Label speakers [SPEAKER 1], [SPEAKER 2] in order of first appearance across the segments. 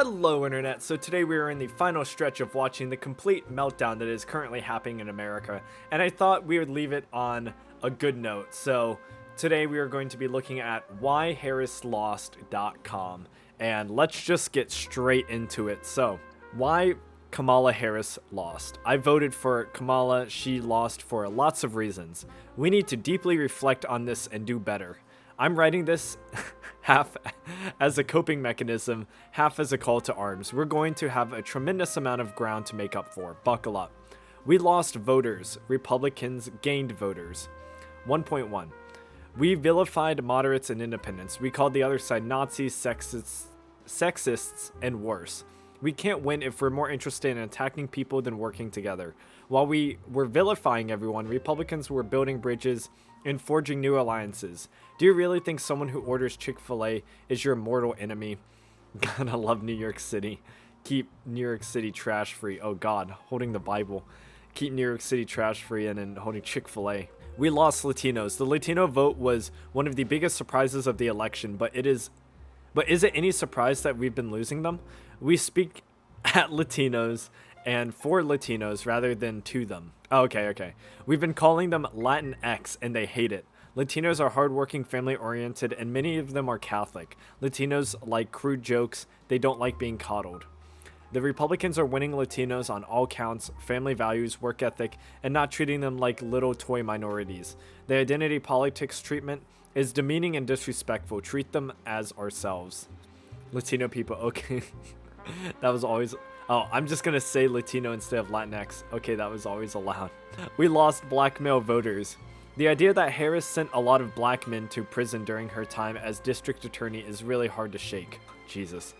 [SPEAKER 1] Hello Internet, so today we are in the final stretch of watching the complete meltdown that is currently happening in America, and I thought we would leave it on a good note. So today we are going to be looking at whyharrislost.com, and let's just get straight into it. So, why Kamala Harris lost? I voted for Kamala. She lost for lots of reasons. We need to deeply reflect on this and do better. I'm writing this half as a coping mechanism, half as a call to arms. We're going to have a tremendous amount of ground to make up for. Buckle up. We lost voters. Republicans gained voters. 1.1. We vilified moderates and independents. We called the other side Nazis, sexists, and worse. We can't win if we're more interested in attacking people than working together. While we were vilifying everyone, Republicans were building bridges and forging new alliances. Do you really think someone who orders Chick-fil-A is your mortal enemy? God, I love New York City. Keep New York City trash free. Oh God, holding the Bible. Keep New York City trash free and then holding Chick-fil-A. We lost Latinos. The Latino vote was one of the biggest surprises of the election, but is it any surprise that we've been losing them? We speak at Latinos and for Latinos rather than to them. Okay. We've been calling them Latinx and they hate it. Latinos are hardworking, family-oriented, and many of them are Catholic. Latinos like crude jokes. They don't like being coddled. The Republicans are winning Latinos on all counts, family values, work ethic, and not treating them like little toy minorities. The identity politics treatment is demeaning and disrespectful. Treat them as ourselves. Latino people, okay. That was always... Oh, I'm just gonna say Latino instead of Latinx. Okay, that was always allowed. We lost black male voters. The idea that Harris sent a lot of black men to prison during her time as district attorney is really hard to shake. Jesus.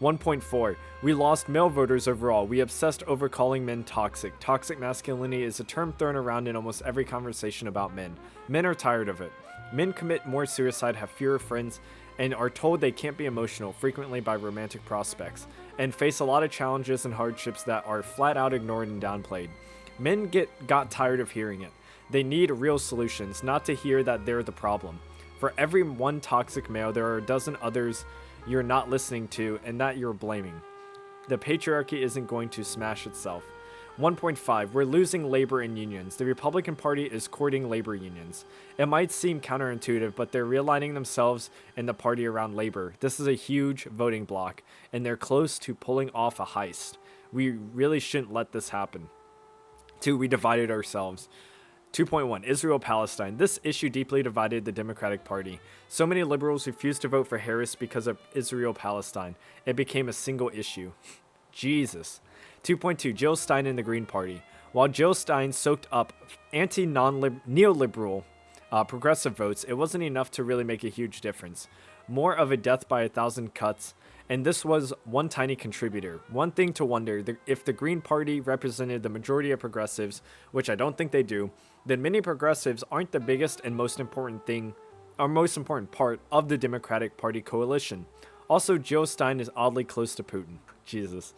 [SPEAKER 1] 1.4. We lost male voters overall. We obsessed over calling men toxic. Toxic masculinity is a term thrown around in almost every conversation about men. Men are tired of it. Men commit more suicide, have fewer friends, and are told they can't be emotional, frequently by romantic prospects, and face a lot of challenges and hardships that are flat out ignored and downplayed. Men got tired of hearing it. They need real solutions, not to hear that they're the problem. For every one toxic male, there are a dozen others you're not listening to and that you're blaming. The patriarchy isn't going to smash itself. 1.5. We're losing labor and unions. The Republican Party is courting labor unions. It might seem counterintuitive, but they're realigning themselves and the party around labor. This is a huge voting bloc, and they're close to pulling off a heist. We really shouldn't let this happen. 2. We divided ourselves. 2.1. Israel-Palestine. This issue deeply divided the Democratic Party. So many liberals refused to vote for Harris because of Israel-Palestine. It became a single issue. Jesus. 2.2. Jill Stein and the Green Party. While Jill Stein soaked up anti-neoliberal progressive votes, it wasn't enough to really make a huge difference. More of a death by 1,000 cuts, and this was one tiny contributor. One thing to wonder, if the Green Party represented the majority of progressives, which I don't think they do, then many progressives aren't the biggest and most important part of the Democratic Party coalition. Also, Jill Stein is oddly close to Putin. Jesus.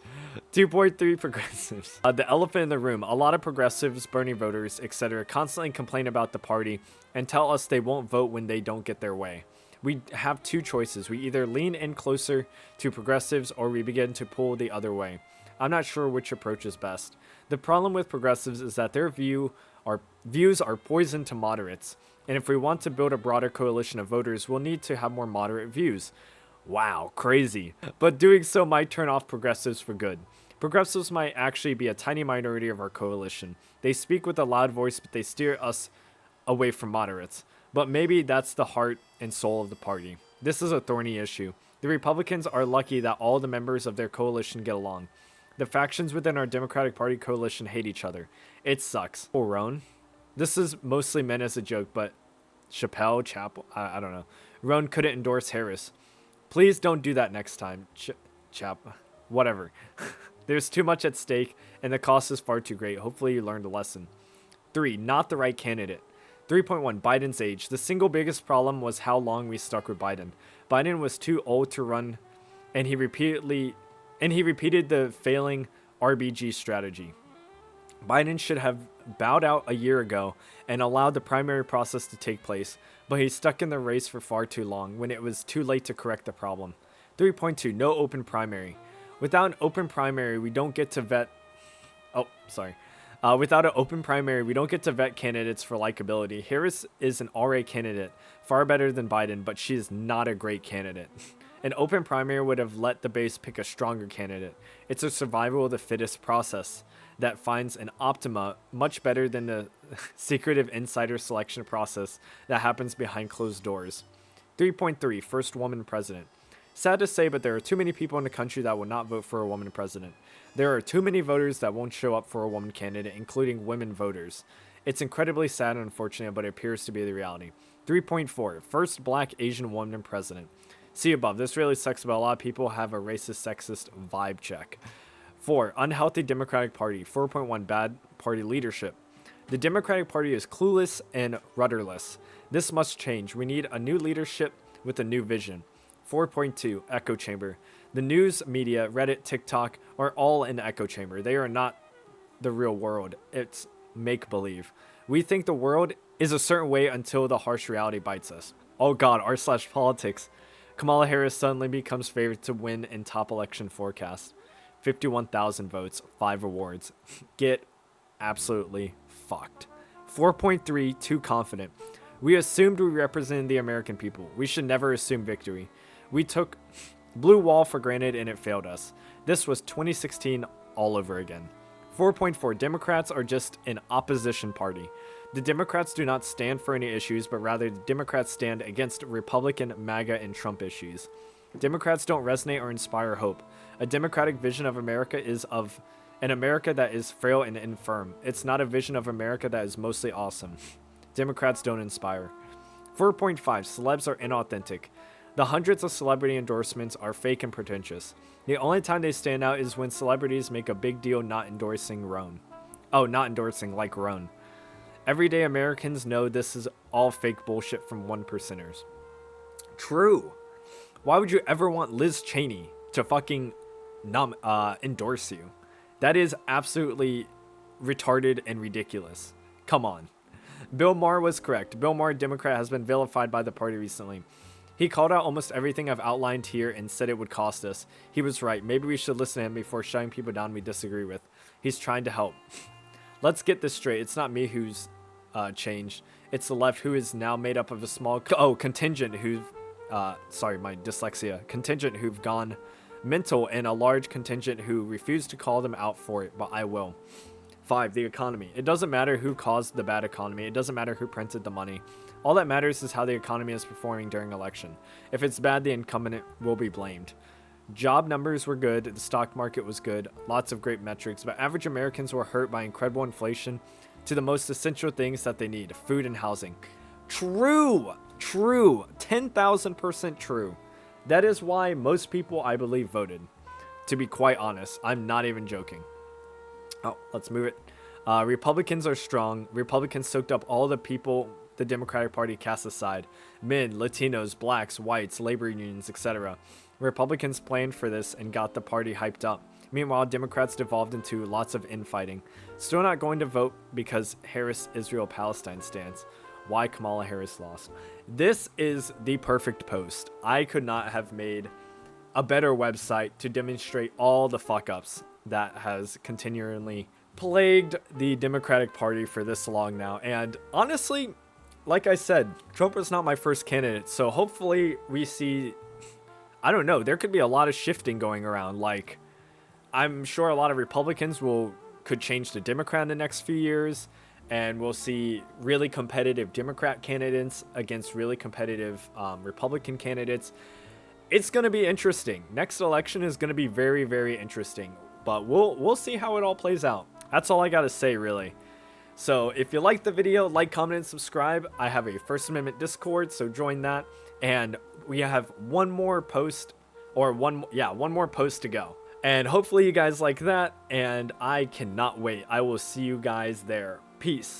[SPEAKER 1] 2.3 progressives. The elephant in the room. A lot of progressives, Bernie voters, etc. constantly complain about the party and tell us they won't vote when they don't get their way. We have two choices. We either lean in closer to progressives or we begin to pull the other way. I'm not sure which approach is best. The problem with progressives is that their views are poison to moderates. And if we want to build a broader coalition of voters, we'll need to have more moderate views. Wow, crazy. But doing so might turn off progressives for good. Progressives might actually be a tiny minority of our coalition. They speak with a loud voice, but they steer us away from moderates. But maybe that's the heart and soul of the party. This is a thorny issue. The Republicans are lucky that all the members of their coalition get along. The factions within our Democratic Party coalition hate each other. It sucks. Oh, Roan? This is mostly meant as a joke, but Chappelle, I don't know. Roan couldn't endorse Harris. Please don't do that next time, whatever. There's too much at stake, and the cost is far too great. Hopefully you learned a lesson. 3. Not the right candidate. 3.1. Biden's age. The single biggest problem was how long we stuck with Biden. Biden was too old to run, and he repeated the failing RBG strategy. Biden should have bowed out a year ago and allowed the primary process to take place, but he stuck in the race for far too long when it was too late to correct the problem. 3.2. No open primary. Without an open primary, we don't get to vet. Oh, sorry. Without an open primary, we don't get to vet candidates for likability. Harris is an alright candidate, far better than Biden, but she is not a great candidate. An open primary would have let the base pick a stronger candidate. It's a survival of the fittest process that finds an optima much better than the secretive insider selection process that happens behind closed doors. 3.3 First woman president. Sad to say, but there are too many people in the country that will not vote for a woman president. There are too many voters that won't show up for a woman candidate, including women voters. It's incredibly sad and unfortunate, but it appears to be the reality. 3.4 First black Asian woman president. See above. This really sucks, but a lot of people have a racist, sexist vibe check. 4. Unhealthy Democratic Party. 4.1 Bad party leadership. The Democratic Party is clueless and rudderless. This must change. We need a new leadership with a new vision. 4.2 Echo Chamber. The news, media, Reddit, TikTok are all in the echo chamber. They are not the real world. It's make-believe. We think the world is a certain way until the harsh reality bites us. Oh god, r/politics. Kamala Harris suddenly becomes favorite to win in top election forecast. 51,000 votes, 5 awards. Get absolutely fucked. 4.3 Too confident. We assumed we represented the American people. We should never assume victory. We took Blue Wall for granted and it failed us. This was 2016 all over again. 4.4 Democrats are just an opposition party. The Democrats do not stand for any issues, but rather the Democrats stand against Republican, MAGA, and Trump issues. Democrats don't resonate or inspire hope. A Democratic vision of America is of an America that is frail and infirm. It's not a vision of America that is mostly awesome. Democrats don't inspire. 4.5 Celebs are inauthentic. The hundreds of celebrity endorsements are fake and pretentious. The only time they stand out is when celebrities make a big deal not endorsing Roan. Oh, not endorsing like Roan. Everyday Americans know this is all fake bullshit from 1%ers. True. Why would you ever want Liz Cheney to fucking endorse you? That is absolutely retarded and ridiculous. Come on. Bill Maher was correct. Bill Maher, Democrat, has been vilified by the party recently. He called out almost everything I've outlined here and said it would cost us. He was right. Maybe we should listen to him before shutting people down we disagree with. He's trying to help. Let's get this straight. It's not me who's changed. It's the left, who is now made up of a small contingent who've sorry, my dyslexia. Contingent who've gone mental and a large contingent who refuse to call them out for it, but I will. 5. The economy. It doesn't matter who caused the bad economy. It doesn't matter who printed the money. All that matters is how the economy is performing during election. If it's bad, the incumbent will be blamed. Job numbers were good. The stock market was good. Lots of great metrics, but average Americans were hurt by incredible inflation to the most essential things that they need, food and housing. True. 10,000% true. That is why most people, I believe, voted. To be quite honest, I'm not even joking. Oh, let's move it. Republicans are strong. Republicans soaked up all the people the Democratic Party cast aside. Men, Latinos, blacks, whites, labor unions, etc. Republicans planned for this and got the party hyped up. Meanwhile, Democrats devolved into lots of infighting. Still not going to vote because Harris Israel-Palestine stance. Why Kamala Harris lost. This is the perfect post. I could not have made a better website to demonstrate all the fuck-ups that has continually plagued the Democratic Party for this long now. And honestly, like I said, Trump was not my first candidate, so hopefully we see, I don't know, there could be a lot of shifting going around. Like, I'm sure a lot of Republicans could change to Democrat in the next few years, and we'll see really competitive Democrat candidates against really competitive Republican candidates. It's going to be interesting. Next election is going to be very, very interesting, but we'll see how it all plays out. That's all I got to say, really. So if you liked the video, like, comment, and subscribe. I have a First Amendment Discord, so join that. And we have one more post to go. And hopefully you guys like that, and I cannot wait. I will see you guys there. Peace.